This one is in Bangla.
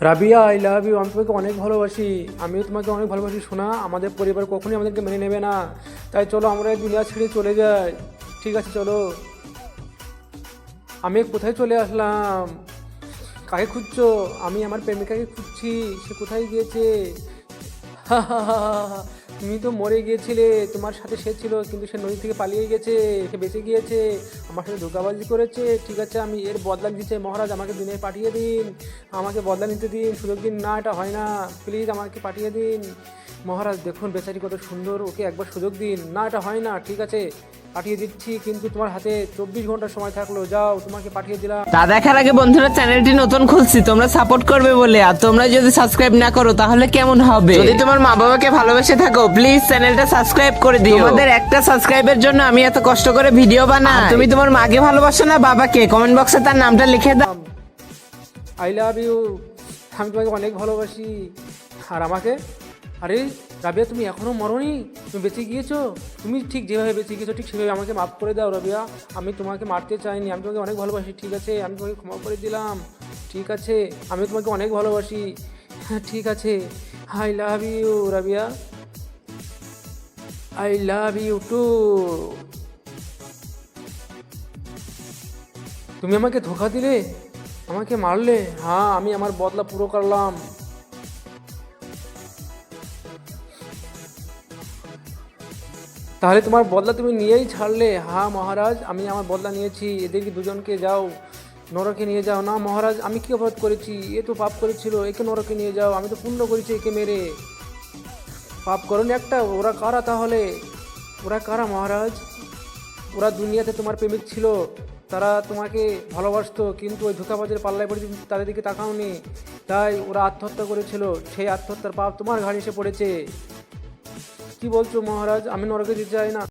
Rabiya, I love you. আমি তোমাকে অনেক ভালোবাসি। আমিও তোমাকে অনেক ভালোবাসি সোনা। আমাদের পরিবার কখনোই আমাদেরকে মেনে নেবে না, তাই চলো আমরা এই দুনিয়া ছেড়ে চলে যাই। ঠিক আছে, চলো। আমি কোথায় চলে আসলাম? কাকে খুঁজছো? আমি আমার প্রেমিকাকে খুঁজছি। সে কোথায় গিয়েছে? তুমি তো মরে গিয়েছিলে, তোমার সাথে সে ছিল, কিন্তু সে নদী থেকে পালিয়ে গেছে। সে বেঁচে গিয়েছে, আমার সাথে ধোঁকাবাজি করেছে। ঠিক আছে, আমি এর বদলা নিতে চাই। মহারাজ, আমাকে দুনিয়ায় পাঠিয়ে দিন। আমাকে বদলা নিতে দিন, সুযোগ দিন। না, এটা হয় না। প্লিজ আমাকে পাঠিয়ে দিন। মহারাজ দেখুন বেচারি কত সুন্দর, ওকে একবার সুযোগ দিন। না, এটা হয় না। ঠিক আছে, পাঠিয়ে দিচ্ছি, কিন্তু তোমার হাতে 24 ঘন্টা সময় থাকলো। যাও, তোমাকে পাঠিয়ে দিলাম। তা দেখার আগে বন্ধুরা, চ্যানেলটি নতুন খুলছি, তোমরা সাপোর্ট করবে বলে। আর তোমরা যদি সাবস্ক্রাইব না করো তাহলে কেমন হবে? যদি তোমার মা বাবাকে ভালোবেসে থাকো, প্লিজ চ্যানেলটা সাবস্ক্রাইব করে দিও। তোমাদের একটা সাবস্ক্রাইবের জন্য আমি এত কষ্ট করে ভিডিও বানাই। আর তুমি তোমার মাকে ভালোবাসো না বাবাকে? কমেন্ট বক্সে তার নামটা লিখে দাও। I love you. আমি তোমাকে অনেক ভালোবাসি। আর আমাকে, আরে রাবিয়া, তুমি এখনও মরোনি? তুমি বেঁচে গিয়েছো। তুমি ঠিক যেভাবে বেঁচে গিয়েছো, ঠিক সেভাবে আমাকে মাফ করে দাও রাবিয়া। আমি তোমাকে মারতে চাইনি, আমি তোমাকে অনেক ভালোবাসি। ঠিক আছে, আমি তোমাকে ক্ষমা করে দিলাম। ঠিক আছে, আমি তোমাকে অনেক ভালোবাসি। হ্যাঁ, ঠিক আছে। I love you Rabia. I love you too. তুমি আমাকে ধোঁকা দিলে, আমাকে মারলে। হ্যাঁ, আমি আমার বদলা পুরো করলাম। তাহলে তোমার বদলা তুমি নিয়েই ছাড়লে। হ্যাঁ মহারাজ, আমি আমার বদলা নিয়েছি। এদেরকে দুজনকে যাও, নরকে নিয়ে যাও। না মহারাজ, আমি কি অপরাধ করেছি? এ তো পাপ করেছিল, একে নরকে নিয়ে যাও। আমি তো পুণ্য করেছি একে মেরে। পাপ করনি একটা? ওরা কারা তাহলে? ওরা কারা মহারাজ? ওরা দুনিয়াতে তোমার প্রেমিক ছিল, তারা তোমাকে ভালোবাসতো, কিন্তু ওই ধোঁকাবাজের পাল্লায় পড়ে তুমি তাদের দিকে তাকাওনি, তাই ওরা আত্মহত্যা করেছিল। সেই আত্মহত্যার পাপ তোমার ঘাড়ে এসে পড়েছে। কি বলছো মহারাজ? আমি নরকে যেতে চাই না।